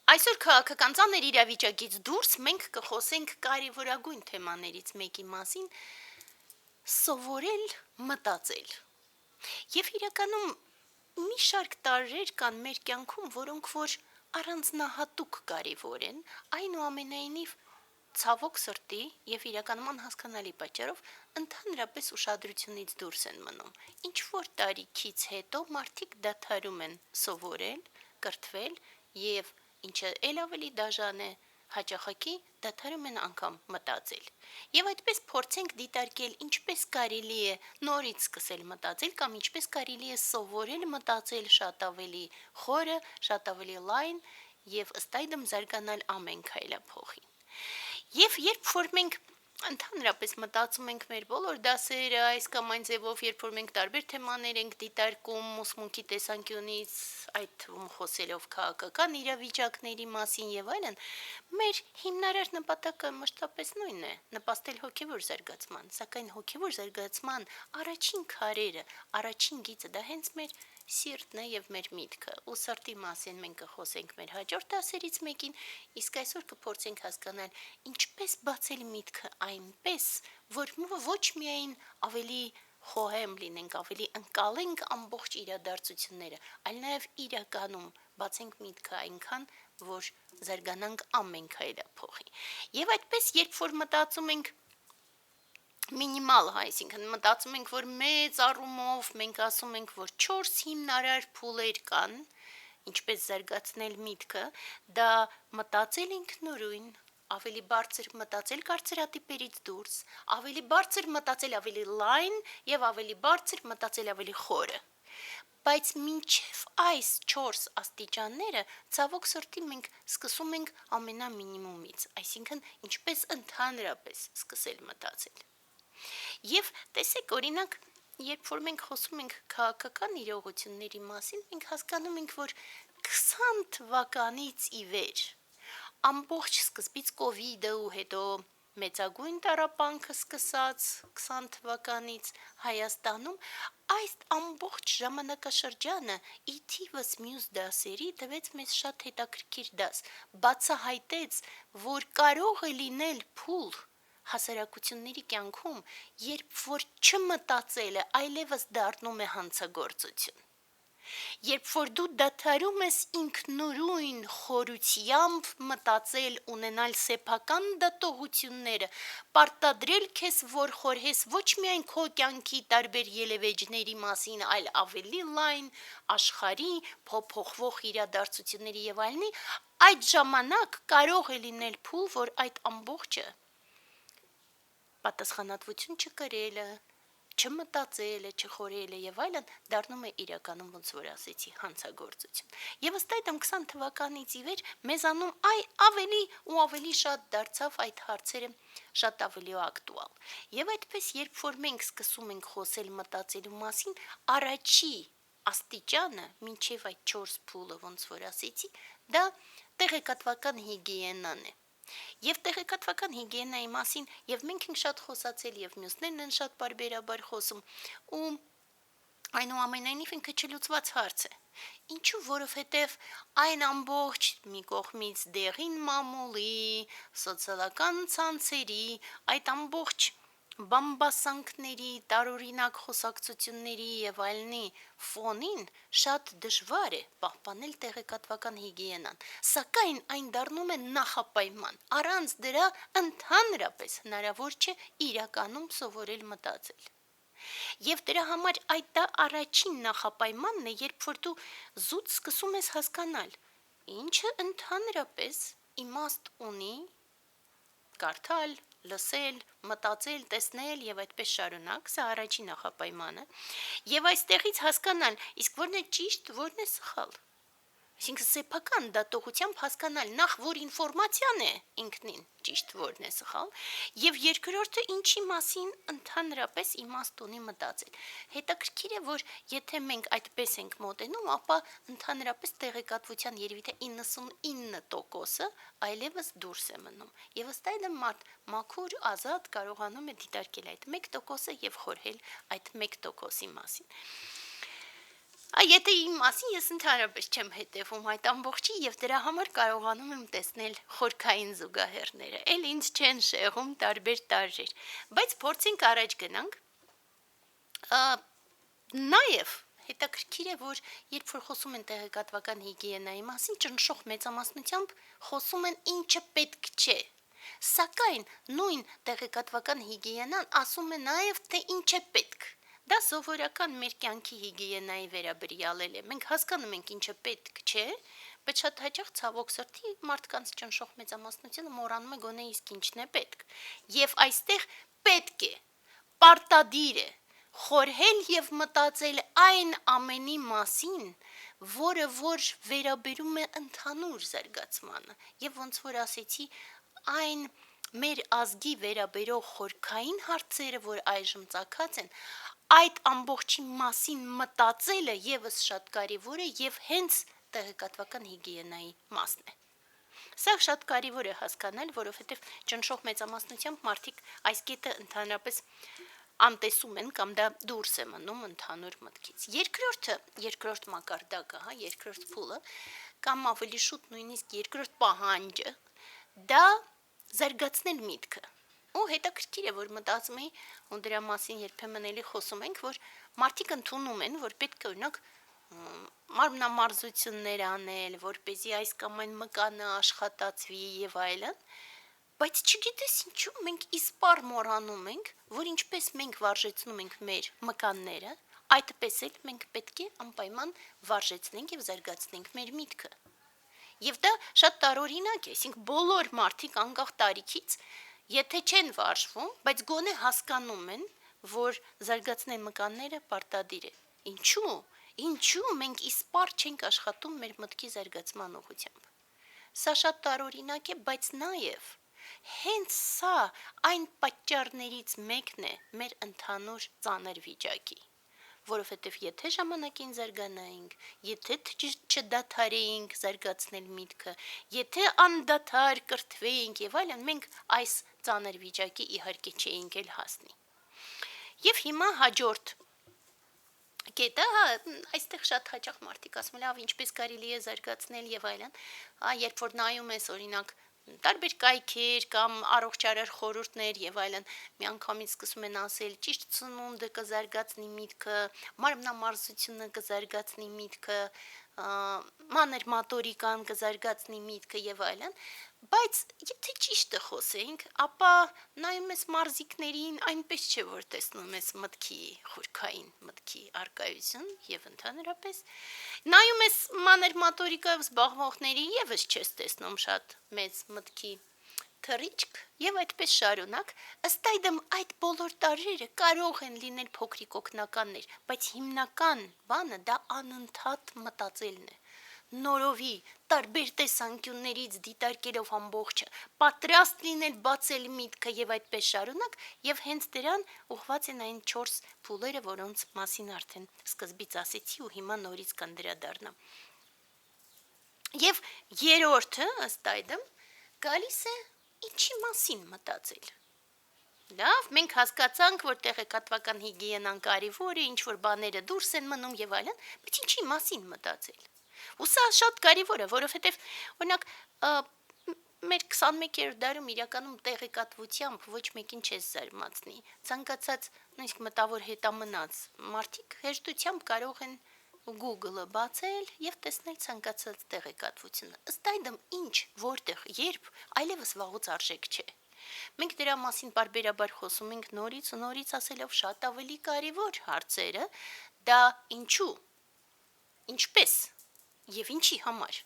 Այսօր քաղաքական ծանր իրավիճակից դուրս մենք կխոսենք կարևորագույն թեմաներից մեկի մասին՝ սովորել մտածել։ Եվ իրականում մի շարք տարրեր կան մեր կյանքում, որոնք որ առանձնահատուկ կարևոր են, այնուամենայնիվ ցավոք սրտի եւ իրականում անհասկանալի պատճառով ընդհանրապես ուշադրությունից դուրս են մնում։ Ինչ որ տարիքից հետո մարդիկ դադարում են սովորել, կրթվել եւ ինչը ել ավելի դաժան է, հաճախակի դադարում են անգամ մտածել։ Եվ այդպես փորձենք դիտարկել ինչպես կարելի է նորից սկսել մտածել կամ ինչպես կարելի է սովորել մտածել շատ ավելի խորը, շատ ավելի լայն եւ ըստ այդմ զարգանալ ամեն քայլափոխին։ Եվ երբ որ մենք ընդհանրապես մտածում ենք մեր բոլոր դասերը այս կամ այն ձևով, երբ որ մենք տարբեր թեմաներ ենք դիտարկում ուսմունքի տեսանկյունից, այդ թվում խոսելով քաղաքական իրավիճակների մասին եւ այլն, մեր հիմնարար նպատակը մշտապես նույնն է՝ նպաստել հոգեվոր զարգացման, սակայն հոգեվոր զարգացման առաջին քարերը, առաջին գիծը դա հենց մեր սիրտն է եւ մեր միտքը։ Ու սրտի մասին մենք կխոսենք մեր հաջորդ դասերից մեկին, իսկ այսօր կփորձենք հասկանալ ինչպես բացել միտքը այնպես, որ ոչ միայն ավելի խոհեմ լինենք, ավելի ընկալենք ամբողջ իրադարձությունները, այլ նաև իրականում բացենք միտքը այնքան, որ զարգանանք ամեն քայլափոխի։ Եվ այդպես, երբ որ մտածում ենք մինիմալ, այսինքն մտածում ենք, որ մեծ առումով մենք ասում ենք, որ 4 հիմնարար փուլեր կան, ինչպես զարգացնել միտքը, դա մտածել ինքնուրույն, ավելի բարձր մտածել կարծրատիպերից դուրս, ավելի բարձր մտածել ավելի լայն եւ ավելի բարձր մտածել ավելի խորը։ Բայց մինչև այս 4 աստիճանները ցավոք սրտի մենք սկսում ենք ամենամինիմումից, այսինքն ինչպես ընդհանրապես սկսել մտածել։ Եվ տեսեք, օրինակ, երբ որ մենք խոսում ենք քաղաքական իրողությունների մասին, մենք հասկանում ենք, որ 20 թվականից ի վեր ամբողջ սկզբից կովիդը ու հետո մեծագույն տառապանքը սկսած 20 թվականից Հայաստանում այս ամբողջ ժամանակաշրջանը ի թիվս մյուս դասերի տվեց մեզ շատ հետաքրքիր դաս, բացահայտեց, որ կարող է լինել փուլ հասարակությունների կյանքում, երբ որ չմտածելը այլևս դառնում է հանցագործություն։ Երբ որ դու դադարում ես ինքնուրույն խորությամբ մտածել, ունենալ սեփական դատողությունները, պարտադրել քեզ, որ խորհես ոչ միայն քո կյանքի տարբեր ելևէջների մասին, այլ ավելի լայն աշխարհի փոփոխվող իրադարձությունների եւ այլնի, այդ ժամանակ կարող է լինել փուլ, որ այդ ամբողջը պատասխանատվություն չկրելը, չմտածելը, չխորելը եւ այլն դառնում է իրականում ոնց որ ասեցի հանցագործություն։ Եվ ըստ այդմ 20 թվականից ի վեր մեզանում ավելի ու ավելի շատ դարձավ այդ հարցերը շատ ավելի ակտուալ։ Եւ այդպես երբ որ մենք սկսում ենք խոսել մտածելու մասին, առաջի աստիճանը, մինչև այդ 4 փուլը ոնց որ ասեցի, դա տեղեկատվական հիգիենան է։ Եվ տեղեկատվական հիգիենայի մասին եւ մենք ենք շատ խոսացել եւ մյուսներն են շատ բարբերաբար խոսում ու այնուամենայնիվ ինքը չլուծված հարց է։ Ինչու, որովհետև այն ամբողջ մի կողմից դեղին մամուլի, սոցիալական ցանցերի, այդ ամբողջ բամբասանքների, տարօրինակ խոսակցությունների եւ այլնի ֆոնին շատ դժվար է պահպանել տեղեկատվական հիգիենան, սակայն այն դառնում է նախապայման։ Առանց դրա ընդհանրապես հնարավոր չէ իրականում սովորել մտածել։ Եվ դրա համար դա առաջին նախապայմանն է, երբ որ դու զուտ սկսում ես հասկանալ, ինչը ընդհանրապես իմաստ ունի կարդալ, լսել, մտածել, տեսնել եւ այդպես շարունակ, սա առաջին նախապայմանը, եւ այստեղից հասկանալ, իսկ որն է ճիշտ, որն է սխալ։ Այսինքն սեփական դատողությամբ հասկանալ նախ որ ինֆորմացիան է ինքնին ճիշտ որն է սխալ եւ երկրորդը ինչի մասին ընդհանրապես իմաստ ունի մտածել։ Հետաքրքիր է, որ եթե մենք այդպես ենք մոտենում, ապա ընդհանրապես տեղեկատվության երևի թե 99%-ը այլևս դուրս է մնում։ Եվ ըստ այդմ մարդ մաքուր ազատ կարողանում է դիտարկել այդ 1%-ը եւ խորհել այդ 1%-ի մասին։ Եթե իմ մասին ես ընդհանրապես չեմ հետևում այդ ամբողջի եւ դրա համար կարողանում եմ տեսնել խորքային զուգահեռները։ Էլ ինձ չեն շեղում տարբեր տարրեր։ Բայց փորձենք առաջ գնանք։ Նաեւ հետաքրքիր է, որ երբ որ խոսում են տեղեկատվական հիգիենայի մասին, ճնշող մեծամասնությամբ խոսում են ինչը պետք չէ։ Սակայն նույն տեղեկատվական հիգիենան ասում է նաեւ թե ինչ է պետք։ Դա սովորական մեր կյանքի հիգիենայի վերաբերյալ է։ Մենք հասկանում ենք ինչը պետք չէ, բայց շատ հաճախ ցավոք սրտի մարդկանց ճնշող մեծամասնությունը մոռանում է գոնե իսկ ինչն է պետք։ Եվ այստեղ պետք է, պարտադիր է խորհել եւ մտածել այն ամենի մասին, որը որ վերաբերում է ընդհանուր զարգացմանը։ Եվ ոնց որ ասեցի, այն մեր ազգի վերաբերող խորքային հարցերը, որ այժմ ծագած են, այդ ամբողջի մասին մտածելը եւս շատ կարեւոր է եւ հենց տեղեկատվական հիգիենայի մասն է։ Սա շատ կարեւոր է հասկանալ, որովհետեւ ճնշող մեծամասնությամբ մարդիկ այս կետը ընդհանրապես անտեսում են կամ դա դուրս է մնում ընդհանուր մտքից։ Երկրորդ մակարդակը, երկրորդ փուլը կամ ավելի շուտ նույնիսկ երկրորդ պահանջը դա զարգացնել միտքը։ Ու հետաքրքիր է, որ մտածում էի, ու դրա մասին երբեմն էլի խոսում ենք, որ մարդիկ ընդունում են, որ պետք է օրինակ մարմնամարզություններ անել, որպեսզի այս կամ այն մկանը աշխատացվի եւ այլն, բայց չգիտես ինչու մենք իսպառ մոռանում ենք, որ ինչպես մենք վարժեցնում ենք մեր մկանները, այդպես էլ մենք պետք է անպայման վարժեցնենք եւ զարգացնենք մեր միտքը։ Եվ դա շատ տարօրինակ է, այսինքն բոլոր մարդիկ անկախ տարիքից եթե չեն վարժվում, բայց գոնե հասկանում են, որ զարգացնել մկանները պարտադիր է։ Ինչու մենք իսպառ չենք աշխատում մեր մտքի զարգացման ուղղությամբ։ Սա շատ տարօրինակ է, բայց նաև հենց սա այն պատճառներից մեկն է մեր ընդհանուր ծանր վիճակի։ Որովհետև եթե ժամանակին զարգանայինք, եթե չդադարեինք զարգացնել միտքը, եթե անդադար կրթվեինք եւ այլն, մենք այս ծանր վիճակի իհարկե չէինք էլ հասնի։ Եվ հիմա հաջորդ կետը, այստեղ շատ հաճախ մարդիկ ասում են, լավ, ինչպես կարելի է զարգացնել եւ այլն, երբ որ նայում ես օրինակ տարբեր կայքեր կամ առողջարար խորհուրդներ եւ այլն, միանգամից սկսում են ասել ճիշտ ծնունդը կզարգացնի միտքը, մարմնամարզությունը կզարգացնի միտքը, մանր մոտորիկան կզարգացնի միտքը եւ այլն, բայց եթե ճիշտը խոսենք, ապա նայում ես մարզիկներին, այնպես չէ որ տեսնում ես մտքի խորքային մտքի արկայություն եւ ընդհանրապես նայում ես մանր մոտորիկայով զբաղվողների եւս չես տեսնում շատ մեծ մտքի թռիչք եւ այդպես շարունակ, ըստ այդմ այդ բոլոր տարրերը կարող են լինել փոքրիկ օգնականներ, բայց հիմնական բանը դա անընդհատ մտածելն է։ Նորովի տարբեր տեսանկյուններից դիտարկելով ամբողջը, պատրաստ լինել բացել միտքը եւ այդպես շարունակ, եւ հենց դրան ուղղված են այն 4 փուլերը, որոնց մասին արդեն սկզբից ասեցի ու հիմա նորից կանդրադառնամ։ Եվ երրորդը ըստ այդմ գալիս է ինչի մասին մտածել։ Լավ, մենք հասկացանք, որ տեղեկատվական հիգիենան կարևոր է, ինչ որ բաները դուրս են մնում եւ այլն, բայց ինչի մասին մտածել։ Ու սա շատ կարևոր է, որովհետեւ օրինակ մեր 21-րդ դարում իրականում տեղեկատվությամբ ոչ մեկին չես զարմացնի։ Ցանկացած նույնիսկ մտավոր հետամնաց մարդիկ հեշտությամբ կարող են Google-ը բացել եւ տեսնել ցանկացած տեղեկատվությունը։ Ըստ այդմ ինչ, որտեղ, երբ, այլևս վաղուց արժեք չէ։ Մենք դրա մասին բարբերաբար խոսում ենք նորից ու նորից ասելով շատ ավելի կարևոր հարցերը, դա ինչու, ինչպես եւ ինչի համար։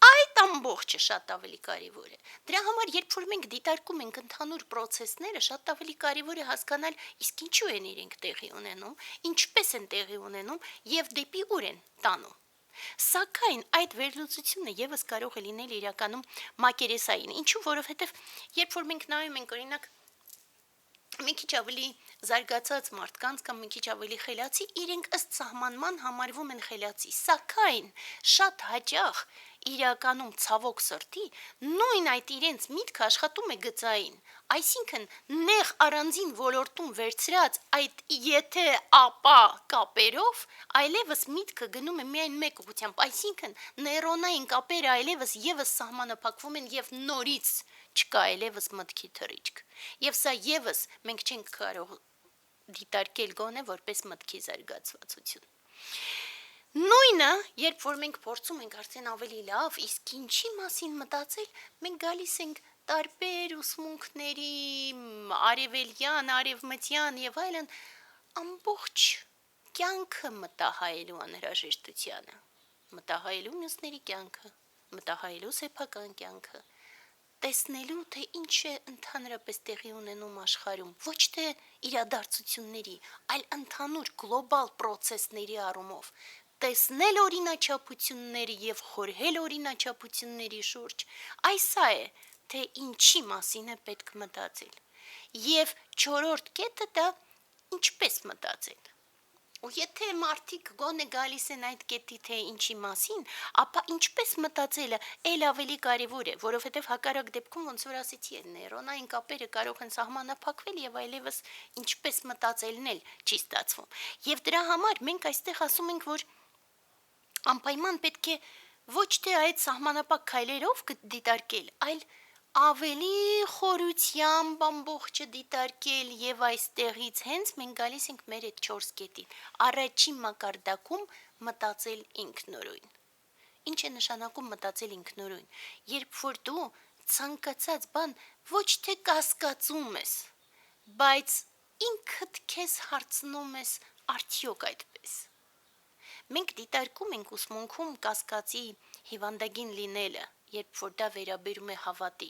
Այդ ամբողջը շատ ավելի կարևոր է։ Դրա համար երբ որ մենք դիտարկում ենք ընդհանուր process-ները, շատ ավելի կարևոր է հասկանալ իսկ ինչու են իրենք տեղի ունենում, ինչպես են տեղի ունենում եւ դեպի ուր են տանում։ Սակայն այդ վերլուծությունը եւս կարող է լինել իրականում մակերեսային։ Ինչու, որովհետեւ երբ որ մենք նայում ենք օրինակ մի քիչ ավելի զարգացած մարդկանց կամ մի քիչ ավելի խելացի, իրենք ըստ սահմանման համարվում են խելացի, սակայն շատ հաճախ իրականում ցավոք սրտի նույն այդ իրենց միտքը աշխատում է գծային, այսինքն նեղ առանձին ոլորտում վերցրած այդ եթե ապա կապերով այլևս միտքը գնում է միայն մեկ ուղղությամբ, այսինքն նեյրոնային կապերը այլևս եւս սահմանափակվում են եւ նորից չկա այլևս մտքի թռիչք։ Եվ սա եւս մենք չենք կարող դիտարկել գոնե որպես մտքի զարգացվածություն։ Նույնը, երբ որ մենք փորձում ենք արդեն ավելի լավ, իսկ ինչի մասին մտածել, մենք գալիս ենք տարբեր ուսմունքների, արևելյան, արևմտյան եւ այլն, ամբողջ կյանքը մտահայելու անհրաժեշտությանը, մտահայելու մյուսների կյանքը, մտահայելու սեփական կյանքը, տեսնելու, թե ինչ է ընդհանրապես տեղի ունենում աշխարհում, ոչ թե իրադարձությունների, այլ ընդհանուր գլոբալ պրոցեսների առումով, տեսնել օրինաչափությունների եւ խորհել օրինաչափությունների շուրջ, այս է, թե ինչի մասին է պետք մտածել։ Եվ չորրորդ կետը դա ինչպես մտածել։ Ու եթե մարդիկ գոնե գալիս են այդ կետի թե ինչի մասին, ապա ինչպես մտածելը ել ավելի կարևոր է, որովհետև հակառակ դեպքում ոնց որ ասեցի, նեյրոնային կապերը կարող են սահմանափակվել եւ այլևս ինչպես մտածելն էլ չի ստացվում։ Եվ դրա համար մենք այստեղ ասում ենք, որ անպայման պետք է ոչ թե այդ սահմանապակ քայլերով դիտարկել, այլ ավելի խորությամբ ամբողջը դիտարկել եւ այստեղից հենց մենք գալիս ենք մեր այդ 4 կետին։ Առաջին մակարդակում մտածել ինքնուրույն։ Ինչ է նշանակում մտածել ինքնուրույն։ Երբ որ դու ցանկացած բան ոչ թե կասկածում ես, բայց ինքդ քեզ հարցնում ես արդյոք այդպես։ Մենք դիտարկում ենք ուսմունքում կասկածի հիվանդագին լինելը, երբ որ դա վերաբերում է հավատի,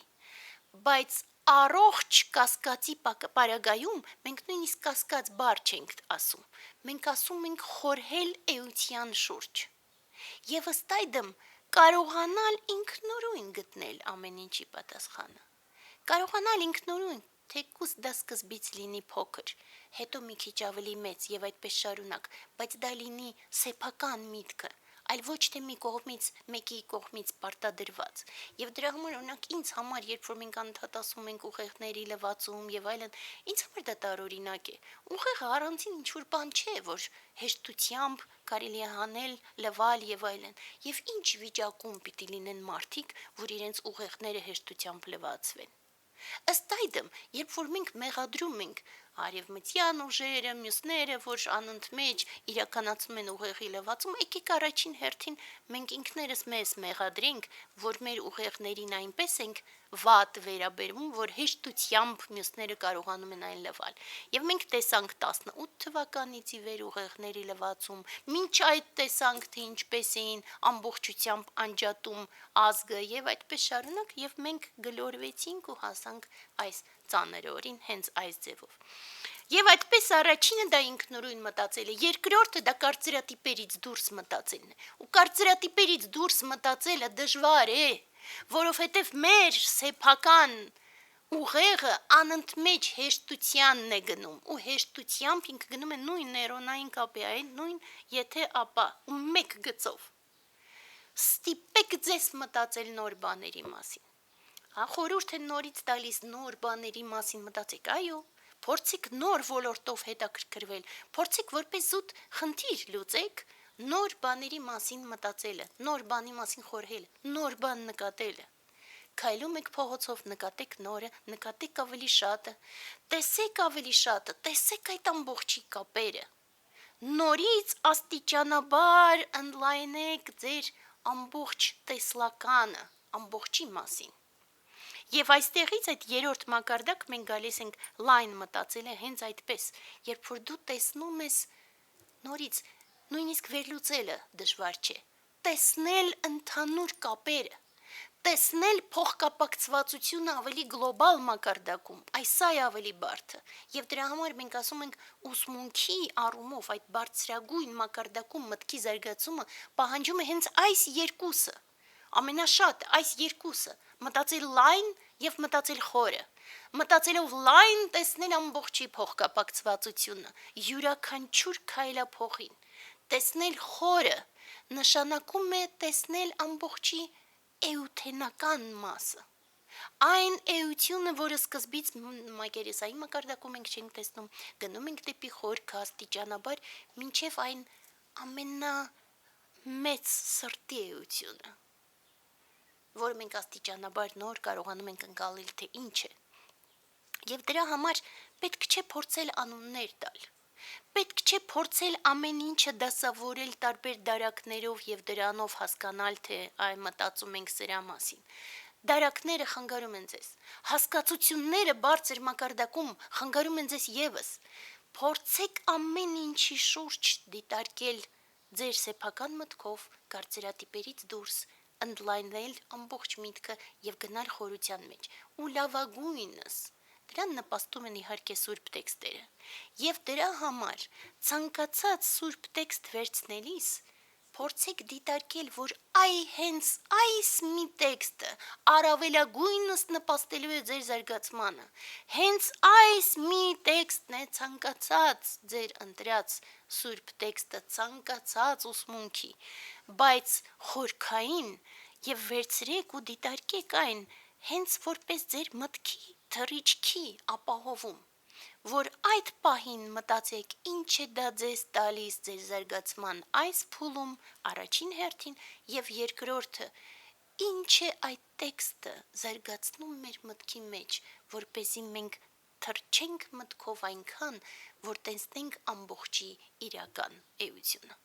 բայց առողջ կասկածի պարագայում մենք նույնիսկ կասկած բառ չենք ասում, մենք ասում ենք խորհել էության շուրջ, եւ ըստ այդմ կարողանալ ինքնուրույն գտնել ամեն ինչի պատասխանը, կարողանալ ինքնուրույն, թեկուզ դա սկզբից լինի փոքր, հետո մի քիչ ավելի մեծ եւ այդպես շարունակ, բայց դա լինի սեփական միտքը, այլ ոչ թե մեկի կողմից պարտադրված։ Եվ դրա համար օրինակ ինձ համար, երբ որ մենք անդադ ասում ենք ուղեղների լվացում եւ այլն, ինձ համար դա տարօրինակ է։ Ուղեղը առանցին ինչ որ բան չէ, որ հեշտությամբ կարելի է հանել, լվալ եւ այլն։ Եվ ինչ վիճակում պիտի լինեն մարդիկ, որ իրենց ուղեղները հեշտությամբ լվացվեն։ Ըստ այդմ, երբ որ մենք մեղադրում ենք արևմտյան ուժերը, մյուսները, որ անընդմեջ իրականացում են ուղեղի լվացում, եկեք առաջին հերթին մենք ինքներս մեզ մեղադրենք, որ մեր ուղեղներին այնպես ենք վատ վերաբերվում, որ հեշտությամբ մյուսները կարողանում են այն լվալ։ Եվ մենք տեսանք 18 թվականից ի վեր ուղեղների լվացում, մինչ այդ տեսանք, թե ինչպես էին ամբողջությամբ անջատում ազգը եւ այդպես շարունակ, եւ մենք գլորվեցինք ու հասանք այս ծանր օրին հենց այս ձևով։ Եվ այդպես առաջինը դա ինքնուրույն մտածել է, երկրորդը դա կարծրատիպերից դուրս մտածելն է։ Ու կարծրատիպերից դուրս մտածելը դժվար է, որովհետև մեր սեփական ուղեղը անընդմեջ հեշտությանն է գնում, ու հեշտությամբ ինքը գնում է նույն նեյրոնային կապի, այն նույն եթե ապա, ու մեկ գծով։ Ստիպեք ձեզ մտածել նոր բաների մասին։ Խորհուրդ են նորից տալիս նոր բաների մասին մտածեք, այո, փորձեք նոր ոլորտով հետաքրքրվել, փորձեք որպես զուտ խնդիր լուծեք նոր բաների մասին մտածելը, նոր բանի մասին խորհելը, նոր բան նկատելը։ Քայլում եք փողոցով, նկատեք նորը, նկատեք ավելի շատը, տեսեք ավելի շատը, տեսեք այդ ամբողջի կապերը։ Նորից աստիճանաբար ընդլայնեք ձեր ամբողջ տեսլականը, ամբողջի մասին։ Եվ այստեղից այդ երրորդ մակարդակ մենք գալիս ենք լայն մտածելը հենց այդպես, երբ որ դու տեսնում ես նորից, նույնիսկ վերլուծելը դժվար չէ, տեսնել ընդհանուր կապերը, տեսնել փոխկապակցվածությունը ավելի գլոբալ մակարդակում, այս է ավելի բարդը, եւ դրա համար մենք ասում ենք ուսմունքի առումով այդ բարձրագույն մակարդակում մտքի զարգացումը պահանջում է հենց այս երկուսը, ամենաշատը այս երկուսը, մտածել լայն եւ մտածել խորը, մտածելով լայն տեսնել ամբողջի փոխկապակցվածությունը, յուրաքանչյուր քայլափոխին, տեսնել խորը, նշանակում է տեսնել ամբողջի էութենական մասը։ Այն էությունը, որը սկզբից մակերեսային մակարդակում ենք չենք տեսնում, գնում ենք դեպի խորքը աստիճանաբար, մինչև այն ամենամեծ սրտի էությունը, որ մենք աստիճանաբար նոր կարողանում ենք ընկալել, թե ինչ է։ Եվ դրա համար պետք չէ փորձել անուններ տալ։ Պետք չէ փորձել ամեն ինչը դասավորել տարբեր դարակներով եւ դրանով հասկանալ, թե այ մտածում ենք սրա մասին։ Դարակները խանգարում են ձեզ, հասկացությունները բարձր մակարդակում խանգարում են ձեզ եւս։ Փորձեք ամեն ինչի շուրջ դիտարկել ձեր սեփական մտքով, կարծրատիպերից դուրս, ընդլայնել ամբողջ միտքը եւ գնալ խորության մեջ։ Ու լավագույնս դրան նպաստում են իհարկե սուրբ տեքստերը։ Եվ դրա համար ցանկացած սուրբ տեքստ վերցնելիս փորձեք դիտարկել, որ հենց այս մի տեքստը առավելագույնս նպաստելու է ձեր զարգացմանը։ Հենց այս մի տեքստն է ցանկացած ձեր ընտրած սուրբ տեքստը ցանկացած ուսմունքի, բայց խորքային եւ վերցրեք ու դիտարկեք այն հենց որպես ձեր մտքի թռիչքի ապահովում, որ այդ պահին մտածեք ինչ է դա ձեզ տալիս ձեր զարգացման այս փուլում առաջին հերթին եւ երկրորդը ինչ է այդ տեքստը զարգացնում մեր մտքի մեջ, որպեսզի մենք թռչենք մտքով այնքան, որ տեսնենք ամբողջի իրական էությունը։